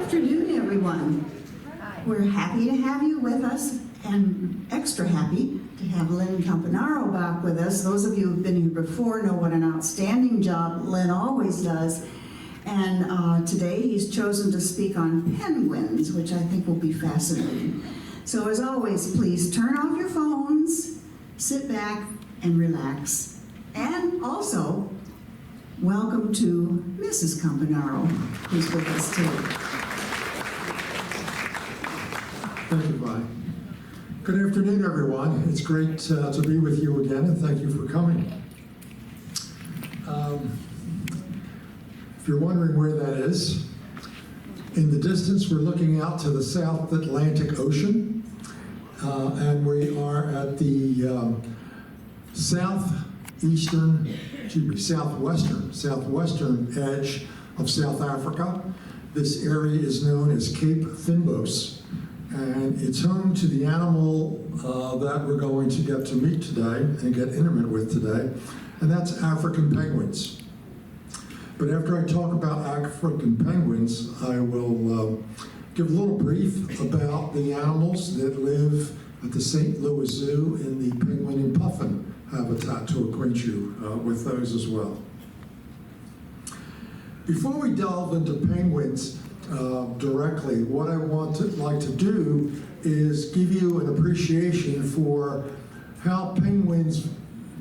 afternoon, everyone. We're happy to have you with us, and extra happy to have Len Campanaro back with us. Those of you who've been here before know what an outstanding job Len always does. And today he's chosen to speak on penguins, which I think will be fascinating. So as always, please turn off your phones, sit back, and relax. And also, welcome to Mrs. Campanaro, who's with us too. Thank you, Vi. Good afternoon, everyone. It's great to be with you again, and thank you for coming. If you're wondering where that is, in the distance we're looking out to the South Atlantic Ocean, and we are at the southwestern edge of South Africa. This area is known as Cape Fynbos, and it's home to the animal that we're going to get to meet today and get intimate with today, and that's African penguins. But after I talk about African penguins, I will give a little brief about the animals that live at the St. Louis Zoo in the penguin and puffin habitat to acquaint you with those as well. Before we delve into penguins directly, what I like to do is give you an appreciation for how penguins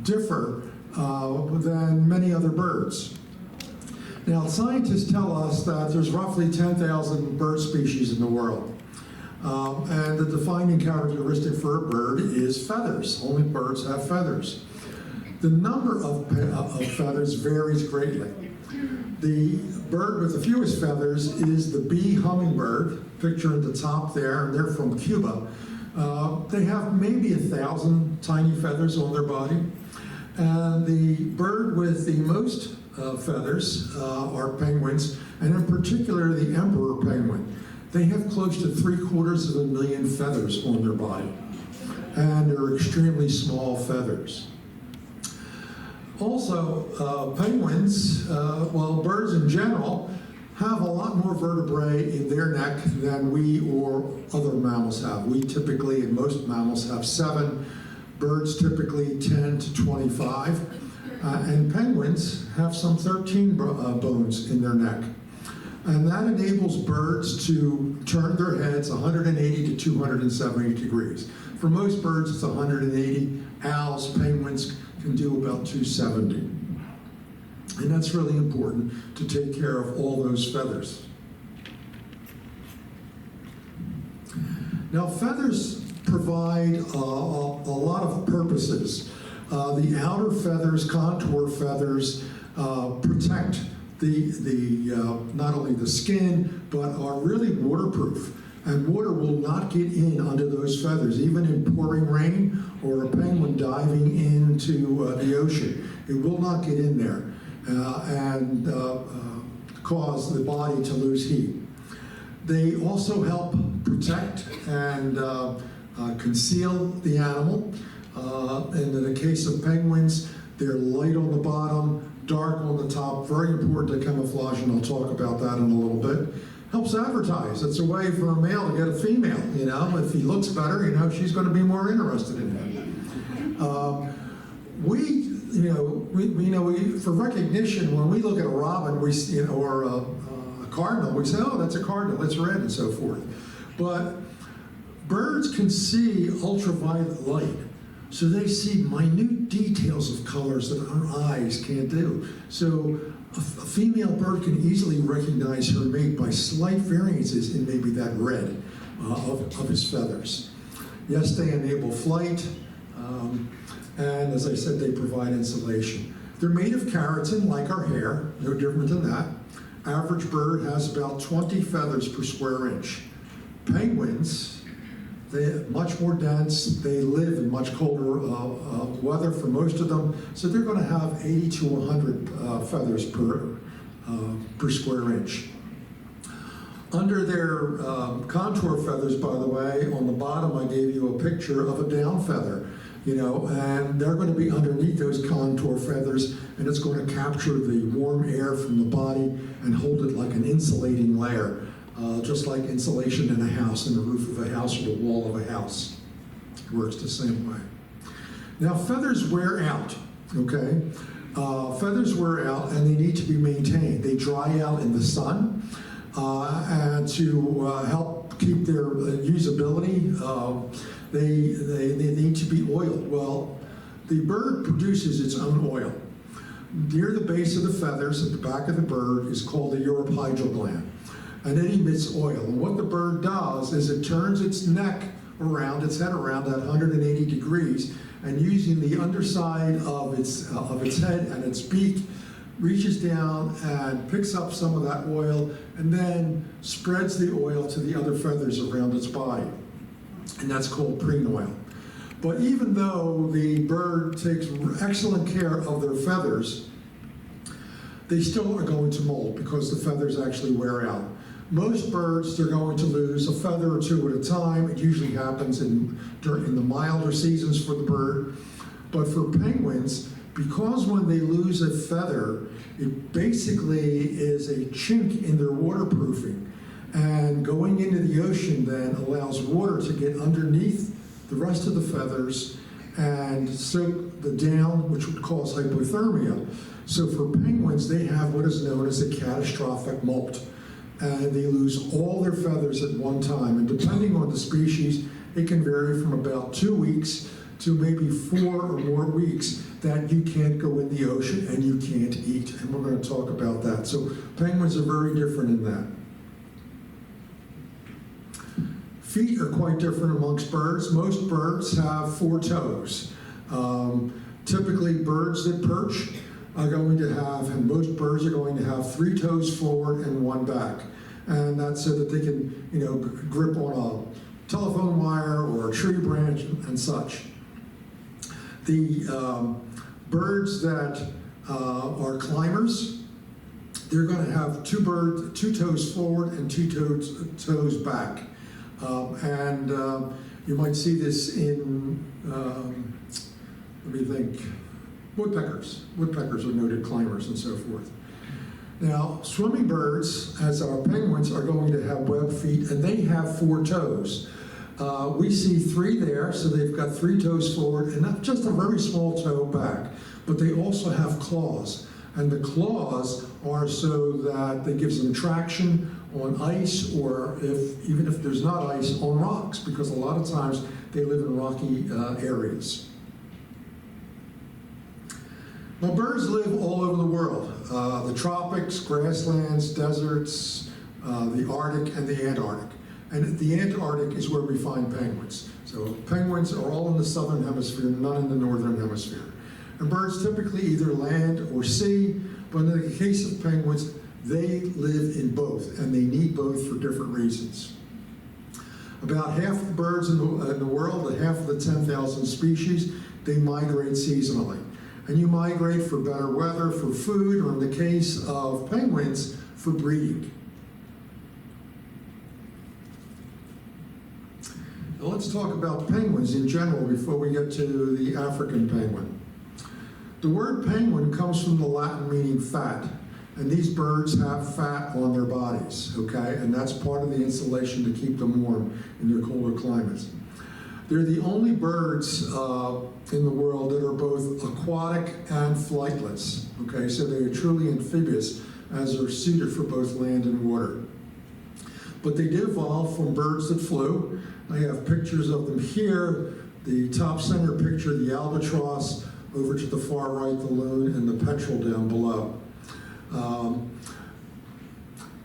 differ than many other birds. Now, scientists tell us that there's roughly 10,000 bird species in the world. And the defining characteristic for a bird is feathers. Only birds have feathers. The number of feathers varies greatly. The bird with the fewest feathers is the bee hummingbird, picture at the top there, and they're from Cuba. They have maybe 1,000 tiny feathers on their body. And the bird with the most feathers are penguins, and in particular the emperor penguin. They have close to 750,000 feathers on their body, and they're extremely small feathers. Also, penguins, well, birds in general, have a lot more vertebrae in their neck than we or other mammals have. We typically, and most mammals, have 7. Birds typically 10 to 25. And penguins have some 13 bones in their neck. And that enables birds to turn their heads 180 to 270 degrees. For most birds, it's 180. Owls, penguins can do about 270. And that's really important to take care of all those feathers. Now, feathers provide a lot of purposes. The outer feathers, contour feathers, protect not only the skin, but are really waterproof. And water will not get in under those feathers, even in pouring rain or a penguin diving into the ocean. It will not get in there and cause the body to lose heat. They also help protect and conceal the animal. And in the case of penguins, they're light on the bottom, dark on the top, very important to camouflage, and I'll talk about that in a little bit. Helps advertise. It's a way for a male to get a female, you know. If he looks better, you know, she's going to be more interested in him. For recognition, when we look at a robin, or a cardinal, we say, oh, that's a cardinal, it's red, and so forth. But birds can see ultraviolet light. So they see minute details of colors that our eyes can't do. So a female bird can easily recognize her mate by slight variances in maybe that red of his feathers. Yes, they enable flight, and as I said, they provide insulation. They're made of keratin, like our hair, no different than that. Average bird has about 20 feathers per square inch. Penguins, they're much more dense. They live in much colder weather for most of them, so they're going to have 80 to 100 feathers per square inch. Under their contour feathers, by the way, on the bottom I gave you a picture of a down feather, you know, and they're going to be underneath those contour feathers, and it's going to capture the warm air from the body and hold it like an insulating layer just like insulation in a house, in the roof of a house or the wall of a house. It works the same way. Now, feathers wear out, okay? Feathers wear out and they need to be maintained. They dry out in the sun, and to help keep their usability, they need to be oiled. Well, the bird produces its own oil. Near the base of the feathers at the back of the bird is called the uropygial gland, and it emits oil. And what the bird does is it turns its neck around, its head around at 180 degrees, and using the underside of its head and its beak, reaches down and picks up some of that oil and then spreads the oil to the other feathers around its body. And that's called preen oil. But even though the bird takes excellent care of their feathers, they still are going to molt because the feathers actually wear out. Most birds, they're going to lose a feather or two at a time. It usually happens in the milder seasons for the bird. But for penguins, because when they lose a feather, it basically is a chink in their waterproofing. And going into the ocean then allows water to get underneath the rest of the feathers and soak the down, which would cause hypothermia. So for penguins, they have what is known as a catastrophic molt. And they lose all their feathers at one time. And depending on the species, it can vary from about 2 weeks to maybe 4 or more weeks that you can't go in the ocean and you can't eat. And we're going to talk about that. So penguins are very different in that. Feet are quite different amongst birds. Most birds have 4 toes. Typically, birds that perch are going to have, and most birds are going to have 3 toes forward and 1 back. And that's so that they can, grip on a telephone wire or a tree branch and such. The birds that are climbers, they're going to have 2 toes forward and 2 toes back. You might see this in, let me think, woodpeckers. Woodpeckers are noted climbers and so forth. Now, swimming birds, as our penguins, are going to have webbed feet, and they have 4 toes. We see 3 there, so they've got 3 toes forward and not just a very small toe back, but they also have claws. And the claws are so that they gives them traction on ice, or even if there's not ice, on rocks, because a lot of times they live in rocky areas. Now, birds live all over the world. The tropics, grasslands, deserts, the Arctic, and the Antarctic. And the Antarctic is where we find penguins. So penguins are all in the southern hemisphere, none in the northern hemisphere. And birds typically either land or sea, but in the case of penguins, they live in both, and they need both for different reasons. About half the birds in the world, half of the 10,000 species, they migrate seasonally. And you migrate for better weather, for food, or in the case of penguins, for breeding. Now let's talk about penguins in general before we get to the African penguin. The word penguin comes from the Latin meaning fat, and these birds have fat on their bodies, okay? And that's part of the insulation to keep them warm in their colder climates. They're the only birds in the world that are both aquatic and flightless, okay? So they are truly amphibious, as they're suited for both land and water. But they did evolve from birds that flew. I have pictures of them here. The top center picture, the albatross, over to the far right, the loon, and the petrel down below.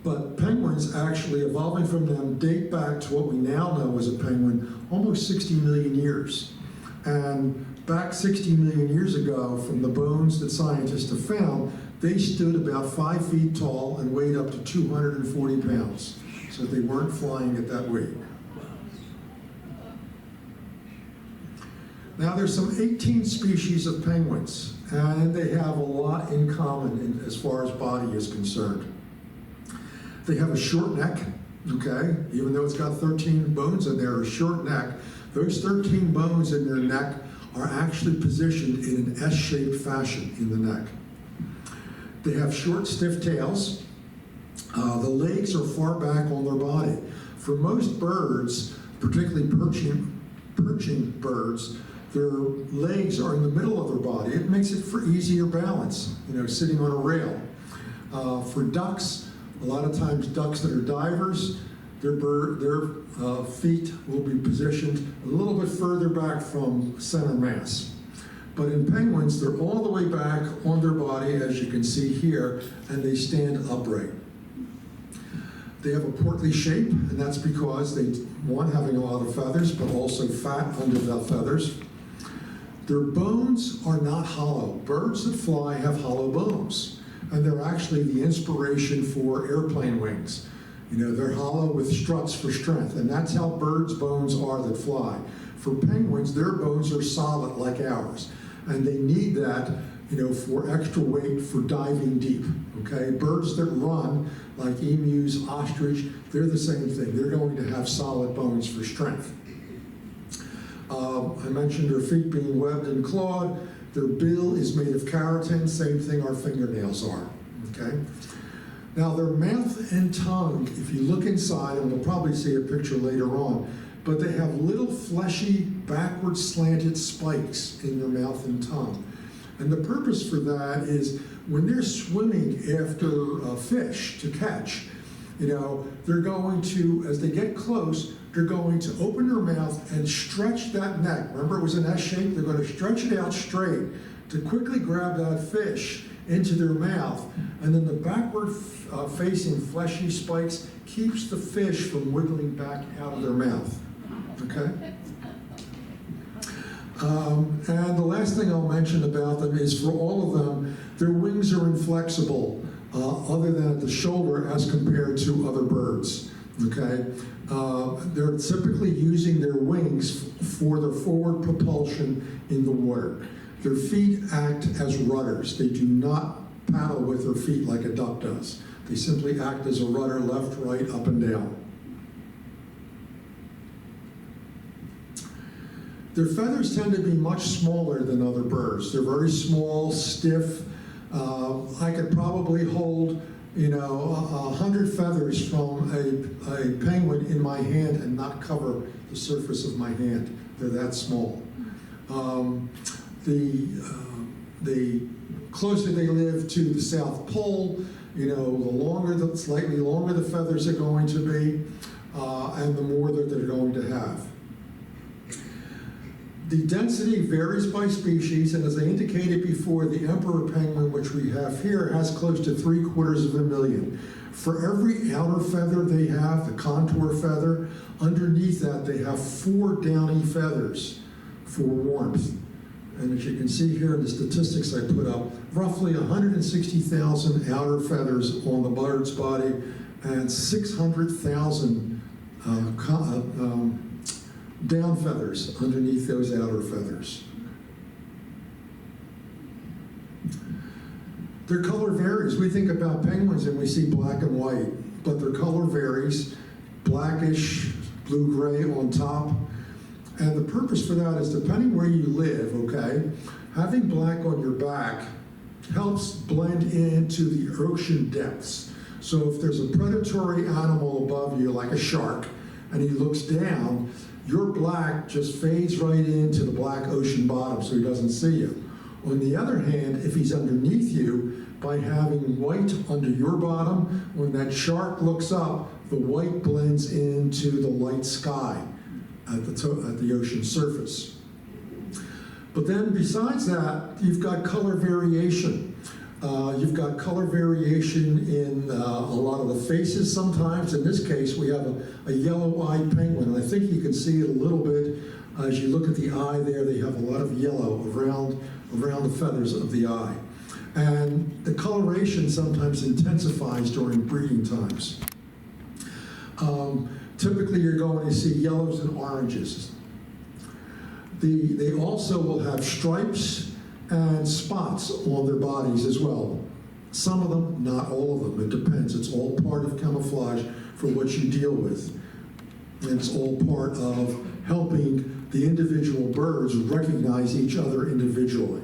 But penguins, actually evolving from them, date back to what we now know as a penguin, almost 60 million years. And back 60 million years ago, from the bones that scientists have found, they stood about 5 feet tall and weighed up to 240 pounds. So they weren't flying at that weight. Now there's some 18 species of penguins, and they have a lot in common as far as body is concerned. They have a short neck, okay? Even though it's got 13 bones in there, a short neck. Those 13 bones in their neck are actually positioned in an S-shaped fashion in the neck. They have short, stiff tails, The legs are far back on their body. For most birds, particularly perching birds, their legs are in the middle of their body. It makes it for easier balance, sitting on a rail. For ducks, a lot of times ducks that are divers, their feet will be positioned a little bit further back from center mass. But in penguins, they're all the way back on their body, as you can see here, and they stand upright. They have a portly shape, and that's because they, one, having a lot of feathers, but also fat under the feathers. Their bones are not hollow. Birds that fly have hollow bones, and they're actually the inspiration for airplane wings. They're hollow with struts for strength, and that's how birds' bones are that fly. For penguins, their bones are solid like ours, and they need that, for extra weight for diving deep, okay? Birds that run, like emus, ostrich, they're the same thing. They're going to have solid bones for strength. I mentioned their feet being webbed and clawed. Their bill is made of keratin, same thing our fingernails are, okay? Now their mouth and tongue, if you look inside, and we'll probably see a picture later on, but they have little fleshy, backward slanted spikes in their mouth and tongue. And the purpose for that is when they're swimming after fish to catch, they're going to, as they get close, they're going to open their mouth and stretch that neck. Remember, it was an S shape? They're going to stretch it out straight to quickly grab that fish into their mouth. And then the backward facing fleshy spikes keeps the fish from wiggling back out of their mouth. Okay? And the last thing I'll mention about them is for all of them, their wings are inflexible, other than at the shoulder as compared to other birds. Okay? They're typically using their wings for their forward propulsion in the water. Their feet act as rudders. They do not paddle with their feet like a duck does. They simply act as a rudder, left, right, up and down. Their feathers tend to be much smaller than other birds. They're very small, stiff. I could probably hold, 100 feathers from a penguin in my hand and not cover the surface of my hand. They're that small. The closer they live to the South Pole, slightly longer the feathers are going to be, and the more that they're going to have. The density varies by species, and as I indicated before, the emperor penguin, which we have here, has close to 3/4 For every outer feather they have, the contour feather, underneath that they have 4 downy feathers for warmth. And as you can see here in the statistics I put up, roughly 160,000 outer feathers on the bird's body and 600,000 down feathers underneath those outer feathers. Their color varies. We think about penguins and we see black and white, but their color varies, blackish, blue-gray on top. And the purpose for that is depending where you live, okay, having black on your back helps blend into the ocean depths. So if there's a predatory animal above you, like a shark, and he looks down, your black just fades right into the black ocean bottom so he doesn't see you. On the other hand, if he's underneath you, by having white under your bottom, when that shark looks up, the white blends into the light sky at the ocean surface. But then besides that, you've got color variation. You've got color variation in a lot of the faces sometimes. In this case, we have a yellow-eyed penguin. And I think you can see it a little bit as you look at the eye there. They have a lot of yellow around the feathers of the eye. And the coloration sometimes intensifies during breeding times. Typically, you're going to see yellows and oranges. They also will have stripes and spots on their bodies as well. Some of them, not all of them. It depends. It's all part of camouflage for what you deal with. And it's all part of helping the individual birds recognize each other individually.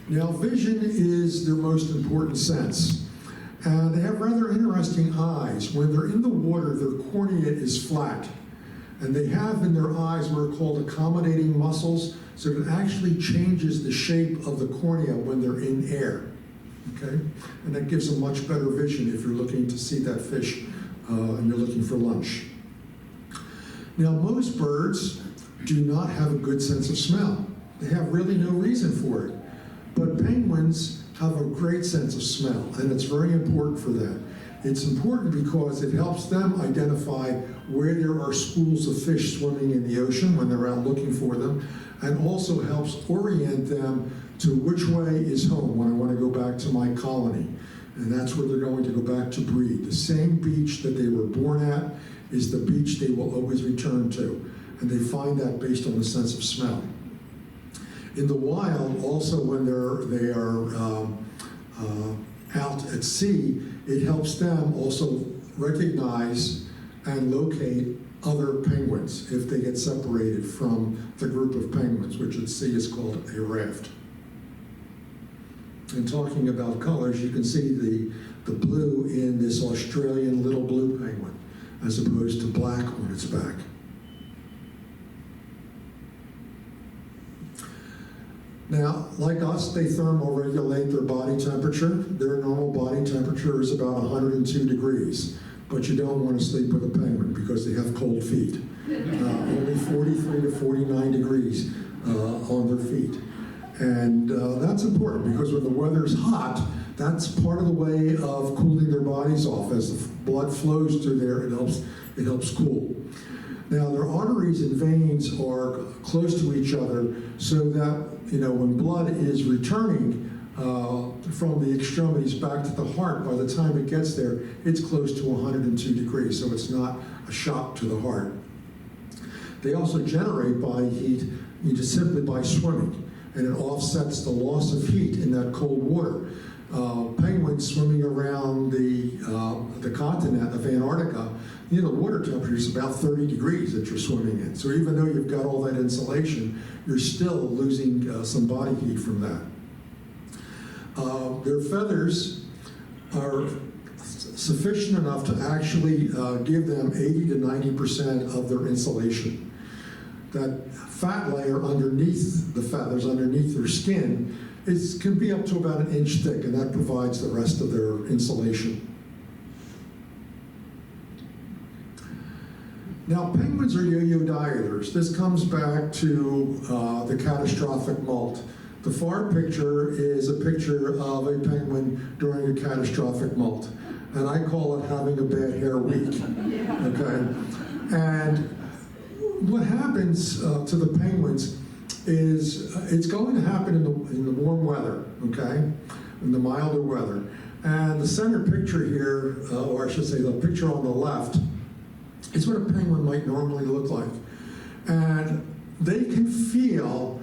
Now, vision is their most important sense. And they have rather interesting eyes. When they're in the water, their cornea is flat. And they have in their eyes what are called accommodating muscles, so it actually changes the shape of the cornea when they're in air. Okay? And that gives them much better vision if you're looking to see that fish and you're looking for lunch. Now, most birds do not have a good sense of smell. They have really no reason for it. But penguins have a great sense of smell, and it's very important for them. It's important because it helps them identify where there are schools of fish swimming in the ocean when they're out looking for them, and also helps orient them to which way is home when I want to go back to my colony. And that's where they're going to go back to breed. The same beach that they were born at is the beach they will always return to. And they find that based on the sense of smell. In the wild, also when they are out at sea, it helps them also recognize and locate other penguins if they get separated from the group of penguins, which at sea is called a raft. And talking about colors, you can see the blue in this Australian little blue penguin, as opposed to black on its back. Now, like us, they thermoregulate their body temperature. Their normal body temperature is about 102 degrees, but you don't want to sleep with a penguin because they have cold feet. Only 43 to 49 degrees on their feet. And that's important because when the weather's hot, that's part of the way of cooling their bodies off. As the blood flows through there, it helps cool. Now, their arteries and veins are close to each other so that, when blood is returning from the extremities back to the heart, by the time it gets there, it's close to 102 degrees, so it's not a shock to the heart. They also generate body heat just simply by swimming, and it offsets the loss of heat in that cold water. Penguins swimming around the continent of Antarctica, the water temperature is about 30 degrees that you're swimming in. So even though you've got all that insulation, you're still losing some body heat from that. Their feathers are sufficient enough to actually give them 80 to 90% of their insulation. That fat layer underneath the feathers, underneath their skin, can be up to about 1 inch thick, and that provides the rest of their insulation. Now, penguins are yo-yo dieters. This comes back to the catastrophic molt. The far picture is a picture of a penguin during a catastrophic molt, and I call it having a bad hair week. Okay, and what happens to the penguins is it's going to happen in the warm weather, okay, in the milder weather. And the center picture here, or I should say the picture on the left, is what a penguin might normally look like. And they can feel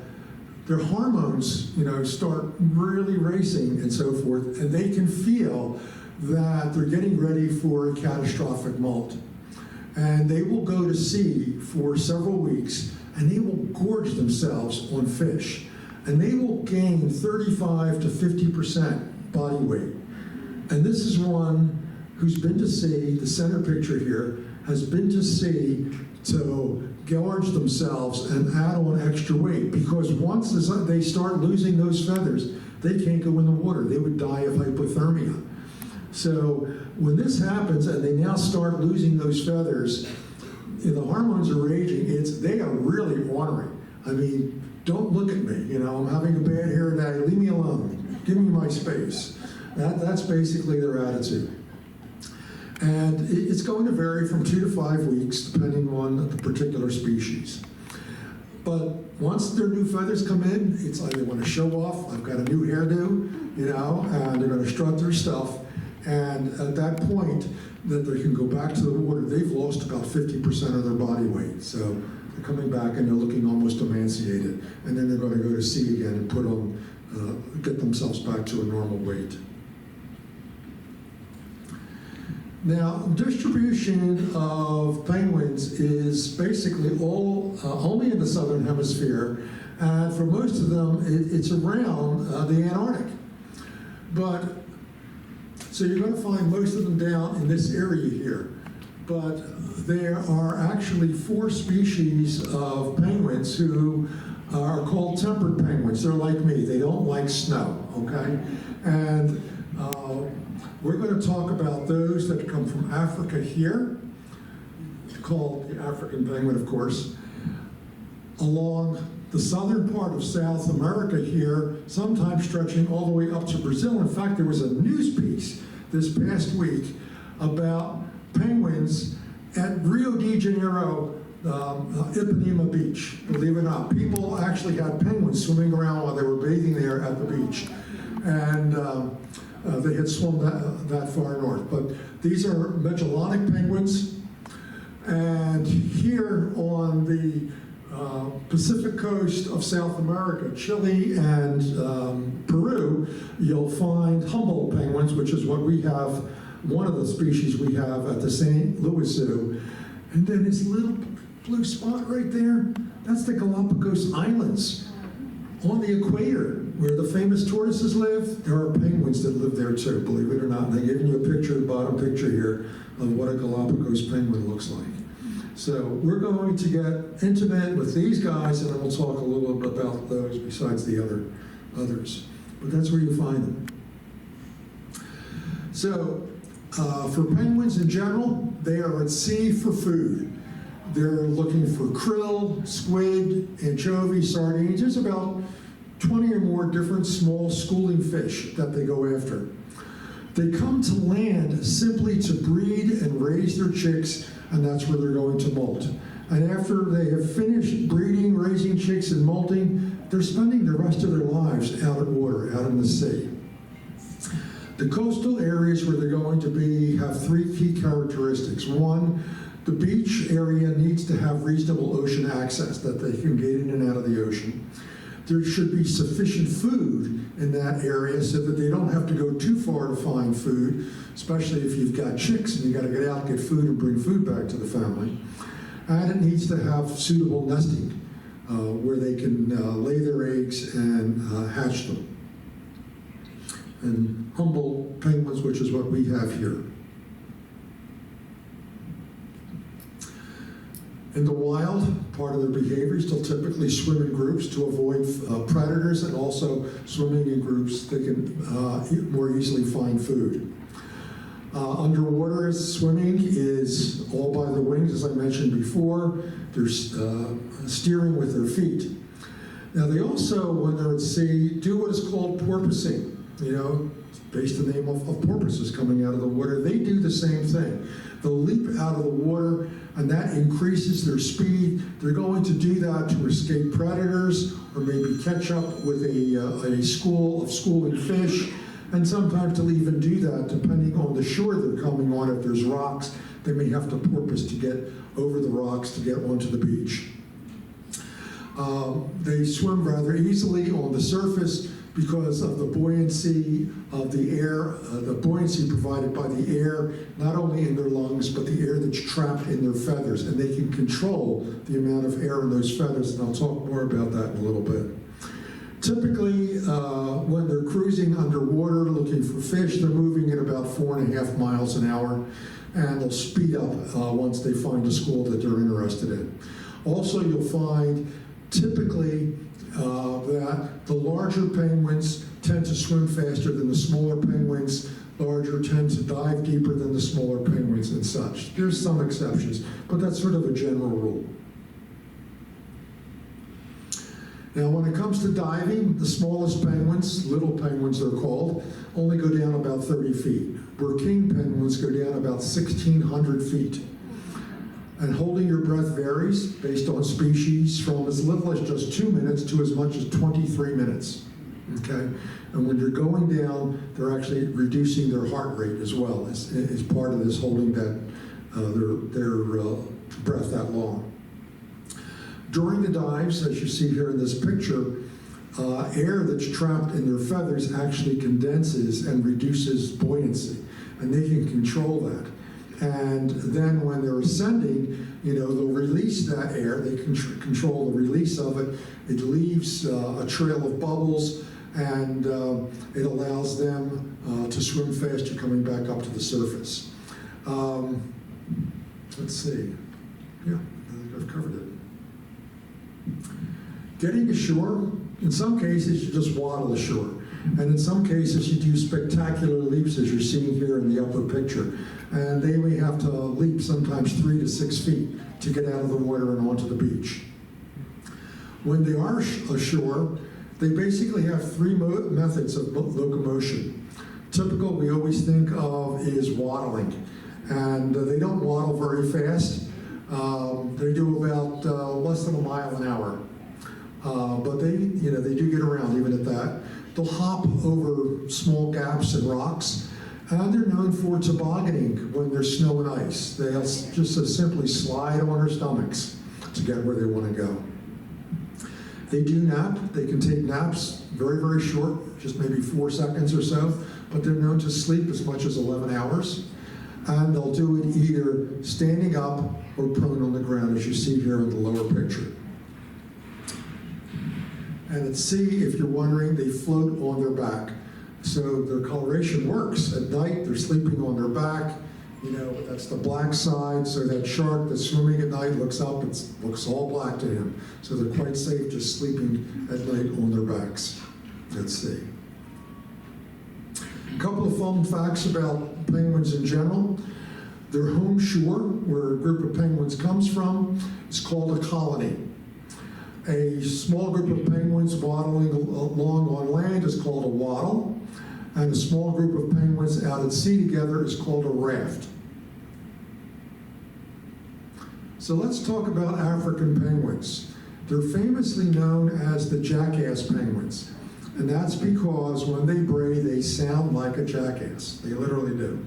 their hormones, start really racing and so forth, and they can feel that they're getting ready for a catastrophic molt. And they will go to sea for several weeks, and they will gorge themselves on fish. And they will gain 35 to 50% body weight. And this is one who's been to sea, the center picture here, has been to sea to gorge themselves and add on extra weight, because once they start losing those feathers, they can't go in the water. They would die of hypothermia. So when this happens and they now start losing those feathers, the hormones are raging. They are really ornery. I mean, don't look at me. I'm having a bad hair day. Leave me alone. Give me my space. That's basically their attitude. And it's going to vary from 2 to 5 weeks, depending on the particular species. But once their new feathers come in, it's like they want to show off. I've got a new hairdo, and they're going to strut their stuff. And at that point, that they can go back to the water, they've lost about 50% of their body weight. So they're coming back and they're looking almost emaciated. And then they're going to go to sea again and put on, get themselves back to a normal weight. Now, distribution of penguins is basically all only in the southern hemisphere, and for most of them, it's around the Antarctic. But so you're going to find most of them down in this area here. But there are actually 4 species of penguins who are called temperate penguins. They're like me; they don't like snow. Okay, and we're going to talk about those that come from Africa here, called the African penguin, of course, along the southern part of South America here, sometimes stretching all the way up to Brazil. In fact, there was a news piece this past week about penguins at Rio de Janeiro, Ipanema Beach. Believe it or not, people actually had penguins swimming around while they were bathing there at the beach. And they had swum that far north. But these are Magellanic penguins. And here on the Pacific coast of South America, Chile and Peru, you'll find Humboldt penguins, which is what we have, one of the species we have at the St. Louis Zoo. And then this little blue spot right there, that's the Galapagos Islands. On the equator, where the famous tortoises live, there are penguins that live there too, believe it or not. And they're giving you a picture, the bottom picture here, of what a Galapagos penguin looks like. So we're going to get intimate with these guys, and then we'll talk a little bit about those besides the others. But that's where you find them. So for penguins in general, they are at sea for food. They're looking for krill, squid, anchovy, sardines. There's about 20 or more different small schooling fish that they go after. They come to land simply to breed and raise their chicks, and that's where they're going to molt. And after they have finished breeding, raising chicks, and molting, they're spending the rest of their lives out at water, out in the sea. The coastal areas where they're going to be have 3 key characteristics. One, the beach area needs to have reasonable ocean access, that they can get in and out of the ocean. There should be sufficient food in that area so that they don't have to go too far to find food, especially if you've got chicks and you got to get out, get food, and bring food back to the family. And it needs to have suitable nesting where they can lay their eggs and hatch them. And Humboldt penguins, which is what we have here. In the wild, part of their behaviors, they'll typically swim in groups to avoid predators, and also swimming in groups they can more easily find food. Underwater swimming is all by the wings, as I mentioned before. They're steering with their feet. Now they also, when they're at sea, do what is called porpoising. Based on the name of porpoises coming out of the water. They do the same thing. They'll leap out of the water, and that increases their speed. They're going to do that to escape predators, or maybe catch up with a school of schooling fish, and sometimes they'll even do that depending on the shore they're coming on. If there's rocks, they may have to porpoise to get over the rocks to get onto the beach. They swim rather easily on the surface because of the buoyancy of the air, the buoyancy provided by the air, not only in their lungs, but the air that's trapped in their feathers. And they can control the amount of air in those feathers, and I'll talk more about that in a little bit. Typically, when they're cruising underwater looking for fish, they're moving at about 4.5 miles an hour, and they'll speed up once they find a school that they're interested in. Also, you'll find typically that the larger penguins tend to swim faster than the smaller penguins. Larger tend to dive deeper than the smaller penguins and such. There's some exceptions, but that's sort of a general rule. Now, when it comes to diving, the smallest penguins, little penguins they're called, only go down about 30 feet, where king penguins go down about 1,600 feet. And holding your breath varies based on species from as little as just 2 minutes to as much as 23 minutes. Okay? And when you're going down, they're actually reducing their heart rate as well as part of this holding that their breath that long. During the dives, as you see here in this picture, air that's trapped in their feathers actually condenses and reduces buoyancy, and they can control that. And then when they're ascending, they'll release that air. They control the release of it. It leaves a trail of bubbles, and it allows them to swim faster coming back up to the surface. Let's see. Yeah, I think I've covered it. Getting ashore, in some cases you just waddle ashore. And in some cases you do spectacular leaps, as you're seeing here in the upper picture. And they may have to leap sometimes 3 to 6 feet to get out of the water and onto the beach. When they are ashore, they basically have 3 methods of locomotion. Typical we always think of is waddling. And they don't waddle very fast. They do about less than a mile an hour. But they do get around even at that. They'll hop over small gaps and rocks, and they're known for tobogganing when there's snow and ice. They'll just simply slide on their stomachs to get where they want to go. They do nap. They can take naps very, very short, just maybe 4 seconds or so, but they're known to sleep as much as 11 hours. And they'll do it either standing up or prone on the ground, as you see here in the lower picture. And at sea, if you're wondering, they float on their back. So their coloration works. At night, they're sleeping on their back. That's the black side, so that shark that's swimming at night looks up, it looks all black to him. So they're quite safe just sleeping at night on their backs at sea. A couple of fun facts about penguins in general. Their home shore, where a group of penguins comes from, is called a colony. A small group of penguins waddling along on land is called a waddle, and a small group of penguins out at sea together is called a raft. So let's talk about African penguins. They're famously known as the jackass penguins, and that's because when they bray, they sound like a jackass. They literally do.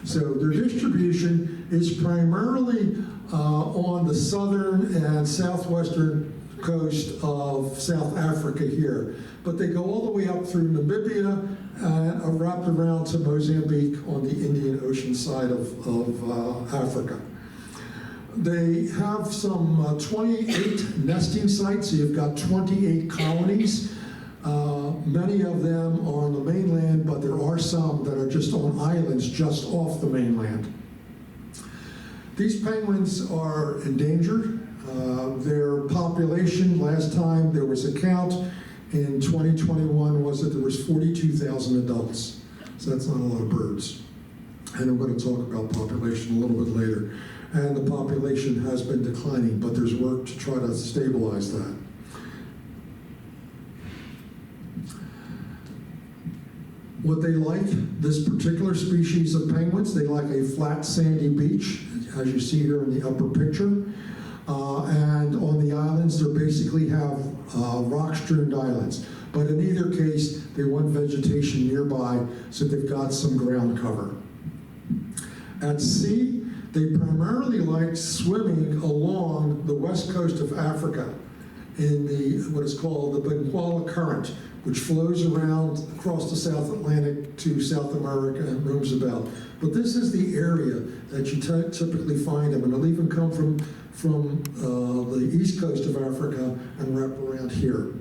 So their distribution is primarily on the southern and southwestern coast of South Africa here, but they go all the way up through Namibia and are wrapped around to Mozambique on the Indian Ocean side of Africa. They have some 28 nesting sites, so you've got 28 colonies. Many of them are on the mainland, but there are some that are just on islands just off the mainland. These penguins are endangered. Their population, last time there was a count in 2021, was that there was 42,000 adults. So that's not a lot of birds. And I'm going to talk about population a little bit later. And the population has been declining, but there's work to try to stabilize that. What they like, this particular species of penguins, they like a flat sandy beach, as you see here in the upper picture. And on the islands, they basically have rock-strewn islands. But in either case, they want vegetation nearby, so they've got some ground cover. At sea, they primarily like swimming along the west coast of Africa in what is called the Benguela Current, which flows around across the South Atlantic to South America and roams about. But this is the area that you typically find them, and they'll even come from the east coast of Africa and wrap around here.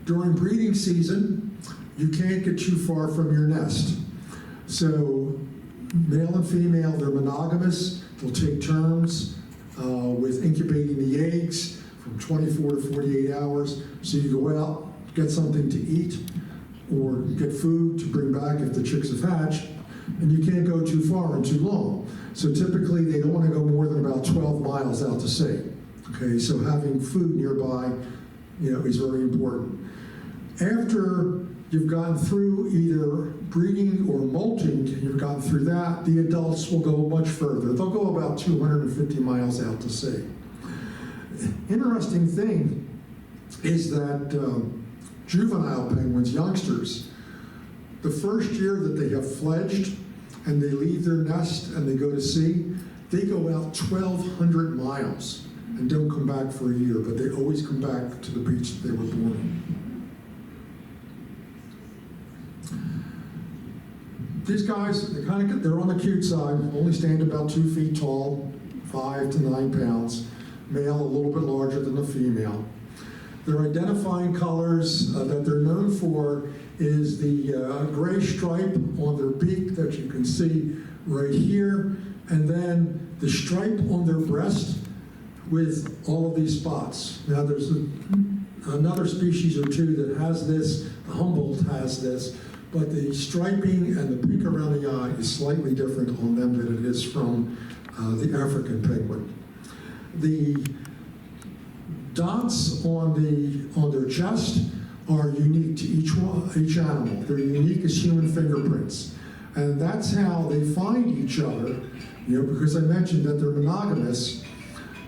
During breeding season, you can't get too far from your nest. So male and female, they're monogamous. They'll take turns with incubating the eggs from 24 to 48 hours. So you go out, get something to eat, or get food to bring back if the chicks have hatched, and you can't go too far and too long. So typically they don't want to go more than about 12 miles out to sea. Okay, so having food nearby, is very important. After you've gone through either breeding or molting, you've gone through that, the adults will go much further. They'll go about 250 miles out to sea. Interesting thing is that juvenile penguins, youngsters, the first year that they have fledged and they leave their nest and they go to sea, they go out 1,200 miles and don't come back for a year, but they always come back to the beach that they were born on. These guys, they're on the cute side, only stand about 2 feet tall, 5 to 9 pounds. Male a little bit larger than the female. Their identifying colors that they're known for is the gray stripe on their beak that you can see right here, and then the stripe on their breast with all of these spots. Now there's another species or two that has this, the Humboldt has this, but the striping and the pink around the eye is slightly different on them than it is from the African penguin. The dots on their chest are unique to each animal. They're unique as human fingerprints. And that's how they find each other, because I mentioned that they're monogamous.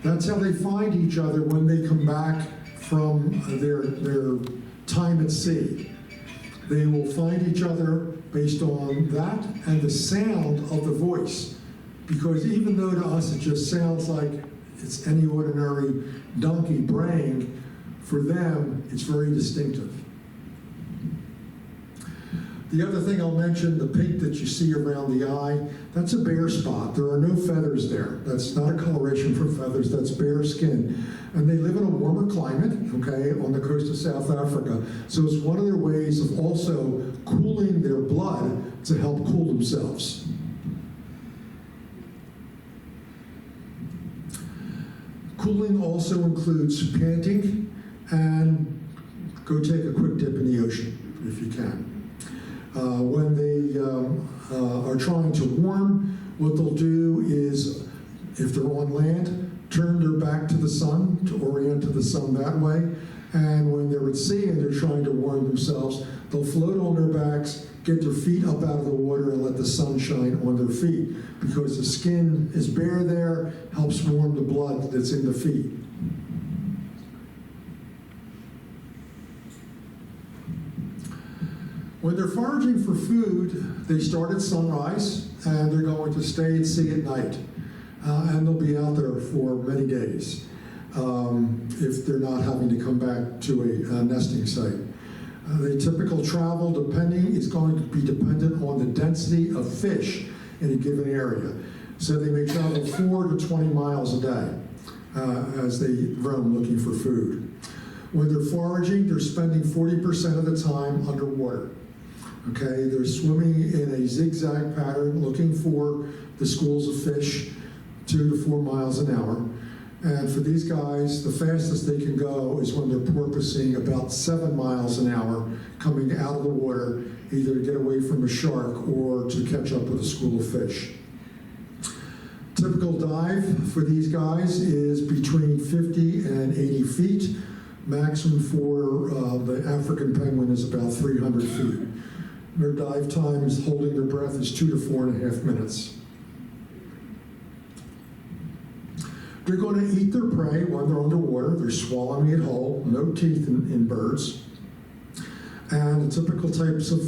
That's how they find each other when they come back from their time at sea. They will find each other based on that and the sound of the voice. Because even though to us it just sounds like it's any ordinary donkey braying, for them it's very distinctive. The other thing I'll mention, the pink that you see around the eye, that's a bare spot. There are no feathers there. That's not a coloration for feathers, that's bare skin. And they live in a warmer climate, okay, on the coast of South Africa. So it's one of their ways of also cooling their blood to help cool themselves. Cooling also includes panting, and go take a quick dip in the ocean if you can. When they are trying to warm, what they'll do is, if they're on land, turn their back to the sun to orient to the sun that way. And when they're at sea and they're trying to warm themselves, they'll float on their backs, get their feet up out of the water, and let the sun shine on their feet. Because the skin is bare there, helps warm the blood that's in the feet. When they're foraging for food, they start at sunrise, and they're going to stay at sea at night. And they'll be out there for many days if they're not having to come back to a nesting site. The typical travel is going to be dependent on the density of fish in a given area. So they may travel 4 to 20 miles a day as they roam looking for food. When they're foraging, they're spending 40% of the time underwater. Okay, they're swimming in a zigzag pattern looking for the schools of fish 2 to 4 miles an hour. And for these guys, the fastest they can go is when they're porpoising about 7 miles an hour coming out of the water, either to get away from a shark or to catch up with a school of fish. Typical dive for these guys is between 50 and 80 feet. Maximum for the African penguin is about 300 feet. Their dive time is holding their breath is 2 to 4.5 minutes. They're going to eat their prey when they're underwater. They're swallowing it whole, no teeth in birds. And the typical types of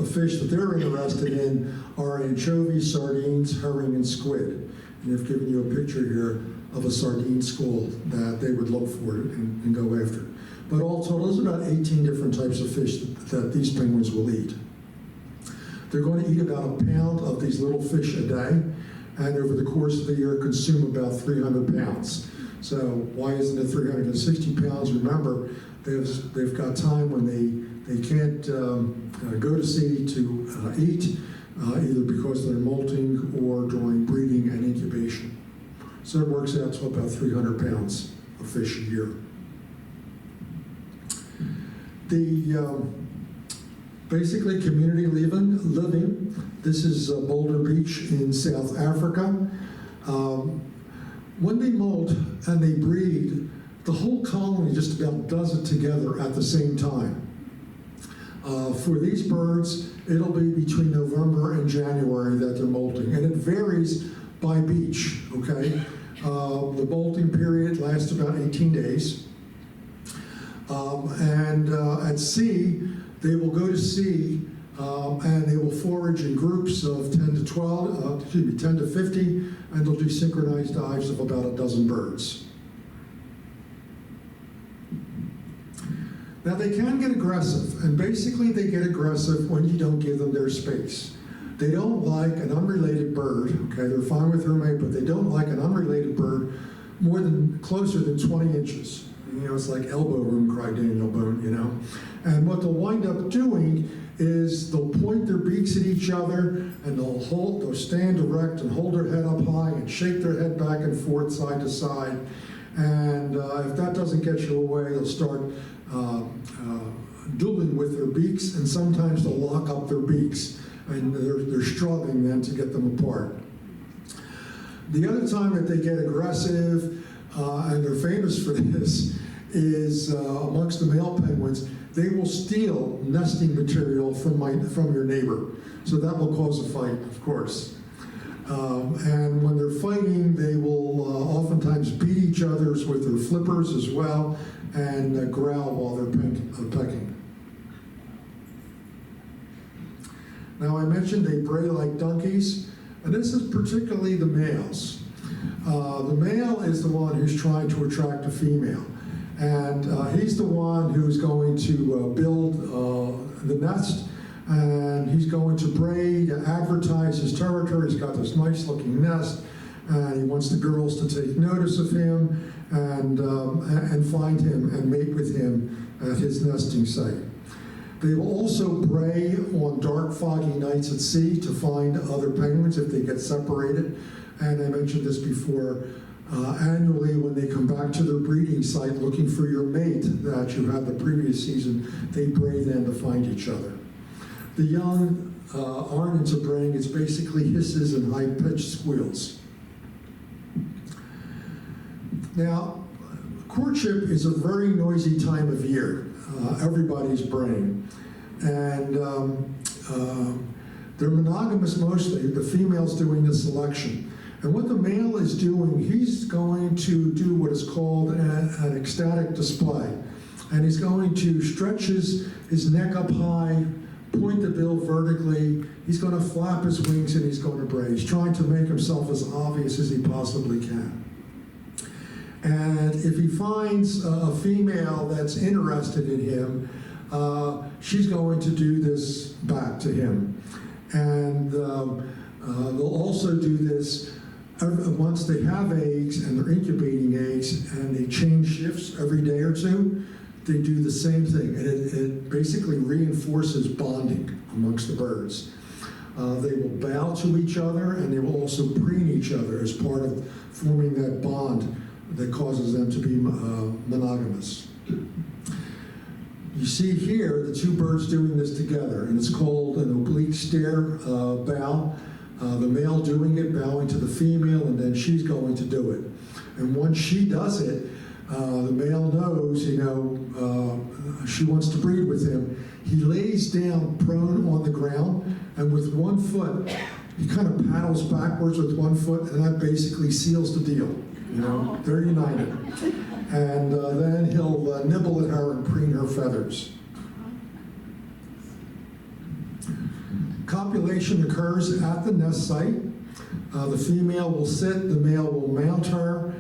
fish that they're interested in are anchovies, sardines, herring, and squid. And they've given you a picture here of a sardine school that they would look for and go after. But all total, there's about 18 different types of fish that these penguins will eat. They're going to eat about a pound of these little fish a day, and over the course of the year consume about 300 pounds. So why isn't it 360 pounds? Remember, they've got time when they can't go to sea to eat, either because they're molting or during breeding and incubation. So it works out to about 300 pounds of fish a year. Basically community living. This is Boulder Beach in South Africa. When they molt and they breed, the whole colony just about does it together at the same time. For these birds, it'll be between November and January that they're molting, and it varies by beach, okay? The molting period lasts about 18 days. At sea, they will go to sea and they will forage in groups of 10 to 50, and they'll do synchronized dives of about a dozen birds. Now they can get aggressive, and basically they get aggressive when you don't give them their space. They don't like an unrelated bird, okay? They're fine with their mate, but they don't like an unrelated bird closer than 20 inches. You know, it's like elbow room, cried Daniel Boone, you know? And what they'll wind up doing is they'll point their beaks at each other, and they'll stand erect and hold their head up high and shake their head back and forth, side to side. And if that doesn't get you away, they'll start dueling with their beaks, and sometimes they'll lock up their beaks, and they're struggling then to get them apart. The other time that they get aggressive, and they're famous for this, is amongst the male penguins. They will steal nesting material from your neighbor. So that will cause a fight, of course. And when they're fighting, they will oftentimes beat each other with their flippers as well, and growl while they're pecking. Now I mentioned they bray like donkeys, and this is particularly the males. The male is the one who's trying to attract a female. And he's the one who's going to build the nest, and he's going to bray to advertise his territory. He's got this nice looking nest, and he wants the girls to take notice of him and find him and mate with him at his nesting site. They will also bray on dark, foggy nights at sea to find other penguins if they get separated. And I mentioned this before. Annually, when they come back to their breeding site looking for your mate that you had the previous season, they bray then to find each other. The young aren't into braying. It's basically hisses and high-pitched squeals. Now, courtship is a very noisy time of year. Everybody's braying. And they're monogamous mostly, the female's doing the selection. And what the male is doing, he's going to do what is called an ecstatic display. And he's going to stretch his neck up high, point the bill vertically, he's going to flap his wings, and he's going to bray. He's trying to make himself as obvious as he possibly can. And if he finds a female that's interested in him, she's going to do this back to him. And they'll also do this once they have eggs and they're incubating eggs and they change shifts every day or two. They do the same thing, and it basically reinforces bonding amongst the birds. They will bow to each other, and they will also preen each other as part of forming that bond that causes them to be monogamous. You see here the two birds doing this together, and it's called an oblique stare bow. The male doing it, bowing to the female, and then she's going to do it. And once she does it, the male knows, she wants to breed with him. He lays down prone on the ground, and with one foot, he kind of paddles backwards with one foot, and that basically seals the deal. They're united. And then he'll nibble at her and preen her feathers. Copulation occurs at the nest site. The female will sit, the male will mount her.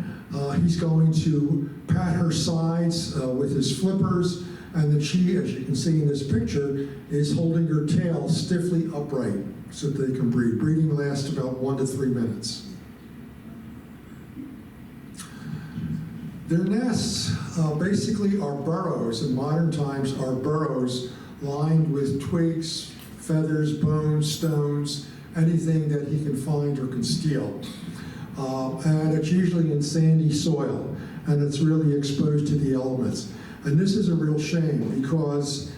He's going to pat her sides with his flippers, and then she, as you can see in this picture, is holding her tail stiffly upright so that they can breed. Breeding lasts about 1 to 3 minutes. Their nests basically are burrows. In modern times, are burrows lined with twigs, feathers, bones, stones, anything that he can find or can steal. And it's usually in sandy soil, and it's really exposed to the elements. And this is a real shame because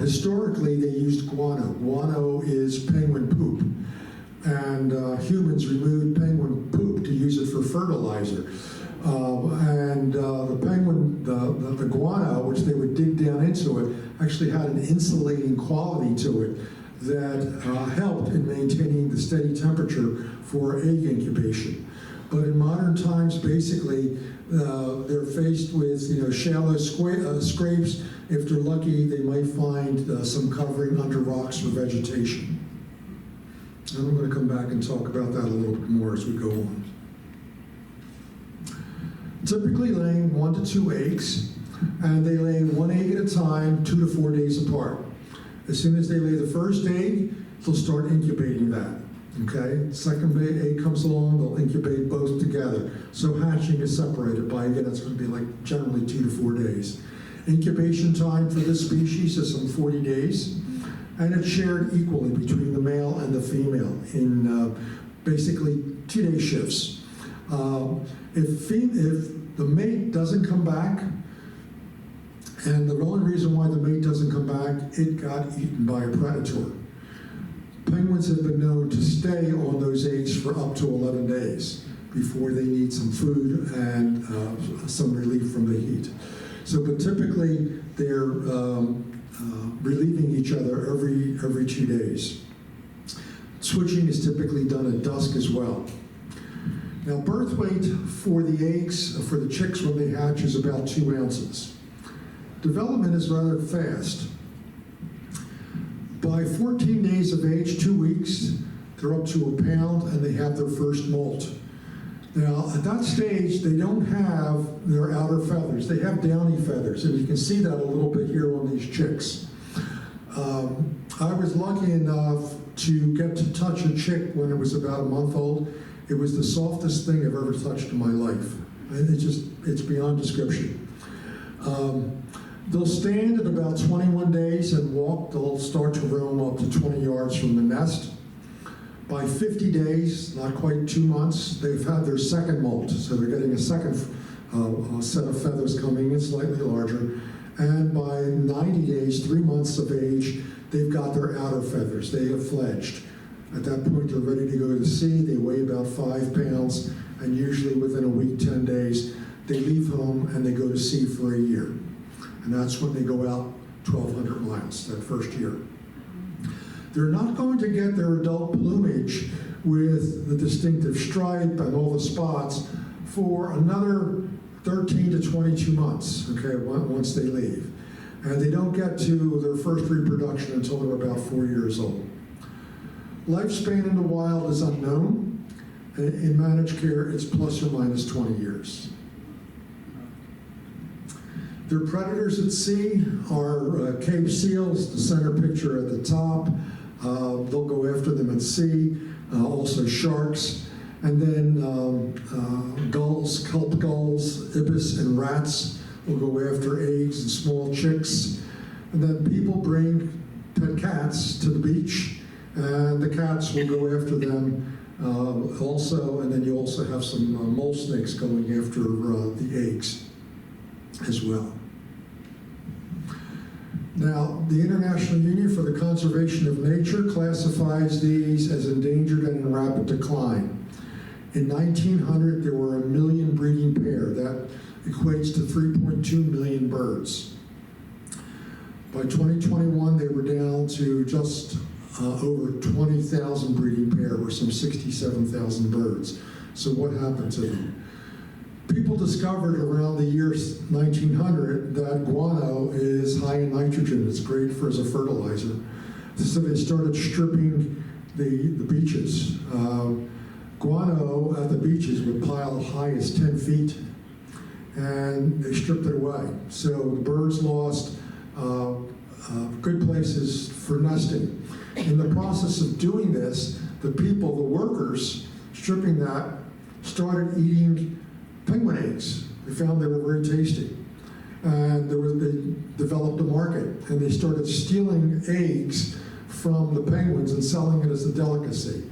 historically they used guano. Guano is penguin poop. And humans removed penguin poop to use it for fertilizer. The penguin, the guano, which they would dig down into it, actually had an insulating quality to it that helped in maintaining the steady temperature for egg incubation. But in modern times, basically, they're faced with shallow scrapes. If they're lucky, they might find some covering under rocks or vegetation. And I'm going to come back and talk about that a little bit more as we go on. Typically laying 1 to 2 eggs, and they lay 1 egg at a time, 2 to 4 days apart. As soon as they lay the first egg, they'll start incubating that. Okay, second egg comes along, they'll incubate both together. So hatching is separated by, again, it's going to be like generally 2 to 4 days. Incubation time for this species is some 40 days, and it's shared equally between the male and the female in basically 2-day shifts. If the mate doesn't come back, and the only reason why the mate doesn't come back, it got eaten by a predator. Penguins have been known to stay on those eggs for up to 11 days before they need some food and some relief from the heat. So, but typically they're relieving each other every 2 days. Switching is typically done at dusk as well. Now, birth weight for the eggs, for the chicks when they hatch, is about 2 ounces. Development is rather fast. By 14 days of age, 2 weeks, they're up to a pound and they have their first molt. Now, at that stage, they don't have their outer feathers. They have downy feathers, and you can see that a little bit here on these chicks. I was lucky enough to get to touch a chick when it was about a month old. It was the softest thing I've ever touched in my life. And it's beyond description. They'll stand at about 21 days and walk. They'll start to roam up to 20 yards from the nest. By 50 days, not quite 2 months, they've had their second molt. So they're getting a second set of feathers coming in, slightly larger. And by 90 days, 3 months of age, they've got their outer feathers. They have fledged. At that point, they're ready to go to sea. They weigh about 5 pounds, and usually within a week, 10 days, they leave home and they go to sea for a year. And that's when they go out 1,200 miles that first year. They're not going to get their adult plumage with the distinctive stripe and all the spots for another 13 to 22 months, okay, once they leave. And they don't get to their first reproduction until they're about 4 years old. Lifespan in the wild is unknown. In managed care, it's plus or minus 20 years. Their predators at sea are cave seals, the center picture at the top. They'll go after them at sea, also sharks, and then gulls, kelp gulls, ibis, and rats will go after eggs and small chicks. And then people bring pet cats to the beach, and the cats will go after them also, and then you also have some mole snakes going after the eggs as well. Now, the International Union for the Conservation of Nature classifies these as endangered and in rapid decline. In 1900, there were 1 million breeding pair. That equates to 3.2 million birds. By 2021, they were down to just over 20,000 breeding pair, or some 67,000 birds. So what happened to them? People discovered around the year 1900 that guano is high in nitrogen. It's great as a fertilizer. So they started stripping the beaches. Guano at the beaches would pile high as 10 feet, and they stripped it away. So the birds lost good places for nesting. In the process of doing this, the people, the workers, stripping that, started eating penguin eggs. They found they were very tasty. And they developed a market, and they started stealing eggs from the penguins and selling it as a delicacy.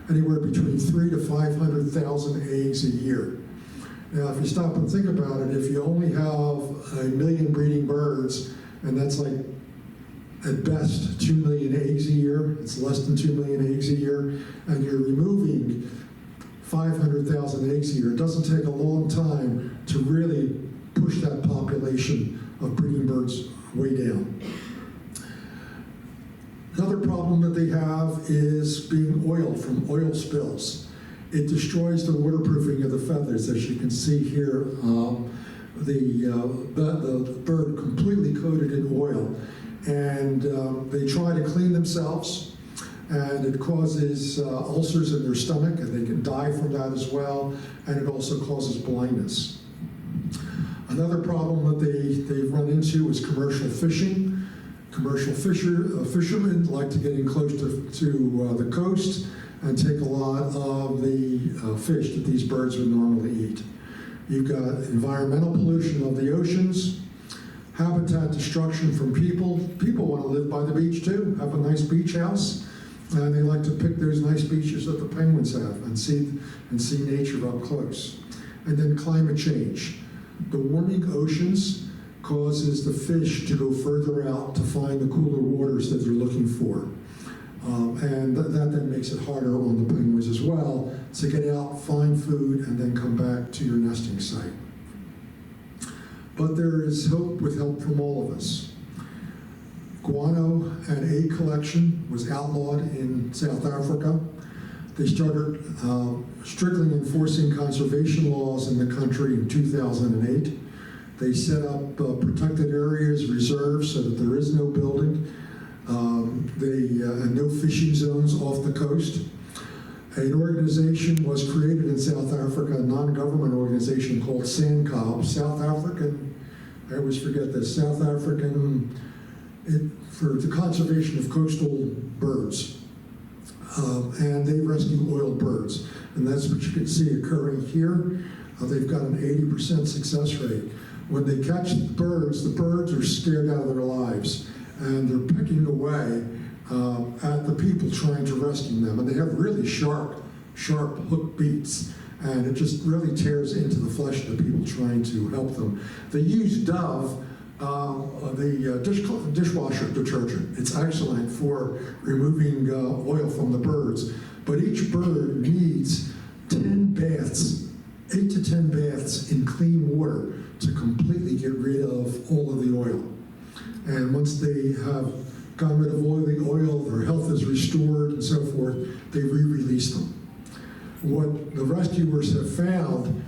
Anywhere between 300,000 to 500,000 eggs a year. Now, if you stop and think about it, if you only have 1 million breeding birds, and that's like, at best, 2 million eggs a year, it's less than 2 million eggs a year, and you're removing 500,000 eggs a year, it doesn't take a long time to really push that population of breeding birds way down. Another problem that they have is being oiled from oil spills. It destroys the waterproofing of the feathers, as you can see here. The bird completely coated in oil, and they try to clean themselves, and it causes ulcers in their stomach, and they can die from that as well, and it also causes blindness. Another problem that they've run into is commercial fishing. Commercial fishermen like to get in close to the coast and take a lot of the fish that these birds would normally eat. You've got environmental pollution of the oceans, habitat destruction from people. People want to live by the beach too, have a nice beach house, and they like to pick those nice beaches that the penguins have and see nature up close. And then climate change. The warming oceans causes the fish to go further out to find the cooler waters that they're looking for. And that then makes it harder on the penguins as well to get out, find food, and then come back to your nesting site. But there is hope with help from all of us. Guano and egg collection was outlawed in South Africa. They started strictly enforcing conservation laws in the country in 2008. They set up protected areas, reserves, so that there is no building. And no fishing zones off the coast. An organization was created in South Africa, a non-government organization called SANCOB, South African, I always forget this, South African, for the conservation of coastal birds. And they rescue oiled birds. And that's what you can see occurring here. They've got an 80% success rate. When they catch the birds are scared out of their lives. And they're picking away at the people trying to rescue them. And they have really sharp hook beaks. And it just really tears into the flesh of the people trying to help them. They use Dove, the dishwasher detergent. It's excellent for removing oil from the birds. But each bird needs 10 baths, 8 to 10 baths in clean water to completely get rid of all of the oil. And once they have gotten rid of all the oil, their health is restored and so forth, they re-release them. What the rescuers have found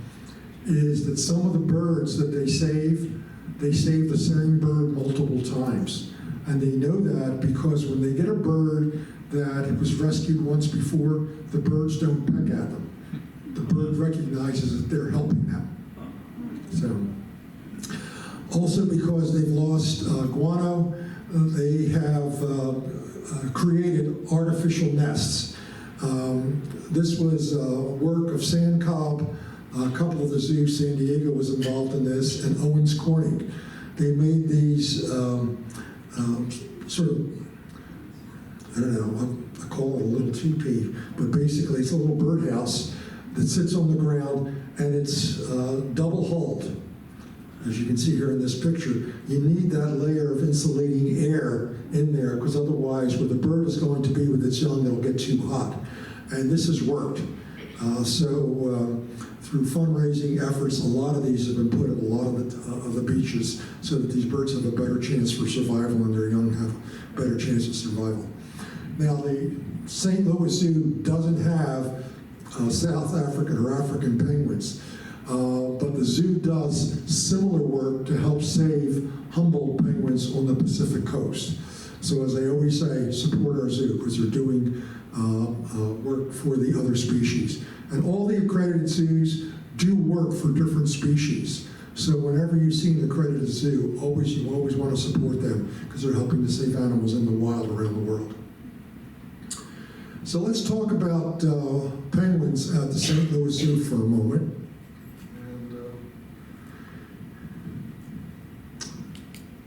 is that some of the birds that they save the same bird multiple times. And they know that because when they get a bird that was rescued once before, the birds don't peck at them. The bird recognizes that they're helping them. So, also because they've lost guano, they have created artificial nests. This was work of SANCOB. A couple of the zoos, San Diego was involved in this, and Owens Corning. They made these sort of, I don't know, I call it a little teepee, but basically it's a little birdhouse that sits on the ground, and it's double hulled. As you can see here in this picture, you need that layer of insulating air in there, because otherwise, where the bird is going to be with its young, it'll get too hot. And this has worked. Through fundraising efforts, a lot of these have been put at a lot of the beaches so that these birds have a better chance for survival and their young have a better chance of survival. Now, the St. Louis Zoo doesn't have South African or African penguins, but the zoo does similar work to help save Humboldt penguins on the Pacific coast. So as I always say, support our zoo because they're doing work for the other species. And all the accredited zoos do work for different species. So whenever you see an accredited zoo, you always want to support them because they're helping to save animals in the wild around the world. So let's talk about penguins at the St. Louis Zoo for a moment. And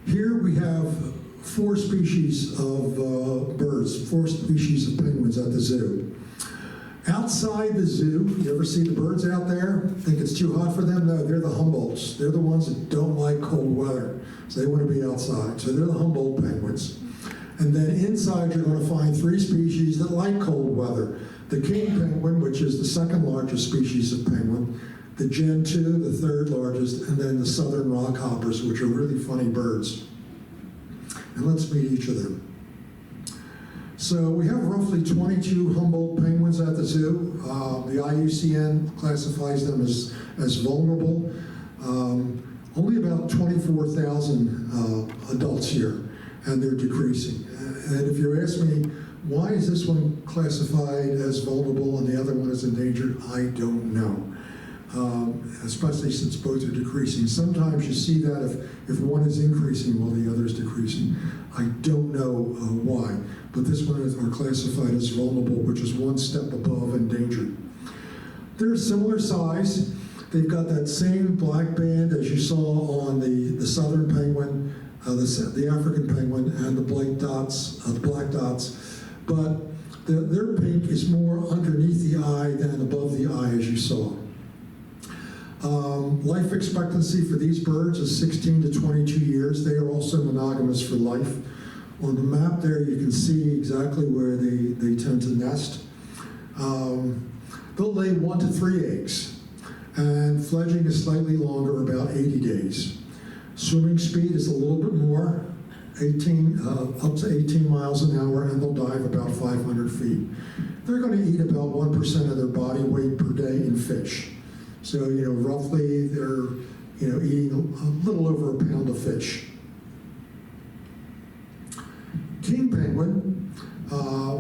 here we have 4 species of birds, 4 species of penguins at the zoo. Outside the zoo, you ever see the birds out there? Think it's too hot for them? No, they're the Humboldts. They're the ones that don't like cold weather, so they want to be outside. So they're the Humboldt penguins. And then inside, you're going to find 3 species that like cold weather. The king penguin, which is the 2nd largest species of penguin, the Gen 2, the 3rd largest, and then the southern rockhoppers, which are really funny birds. And let's meet each of them. So we have roughly 22 Humboldt penguins at the zoo. The IUCN classifies them as vulnerable. Only about 24,000 adults here, and they're decreasing. And if you ask me, why is this one classified as vulnerable and the other one is endangered, I don't know. especially since both are decreasing. Sometimes you see that if one is increasing while the other is decreasing. I don't know why, but this one are classified as vulnerable, which is one step above endangered. They're similar size. They've got that same black band as you saw on the southern penguin, the African penguin, and the black dots, but their pink is more underneath the eye than above the eye, as you saw. Life expectancy for these birds is 16 to 22 years. They are also monogamous for life. On the map there, you can see exactly where they tend to nest. They'll lay 1 to 3 eggs, and fledging is slightly longer, about 80 days. Swimming speed is a little bit more, up to 18 miles an hour, and they'll dive about 500 feet. They're going to eat about 1% of their body weight per day in fish. So, roughly they're, eating a little over a pound of fish. King penguin,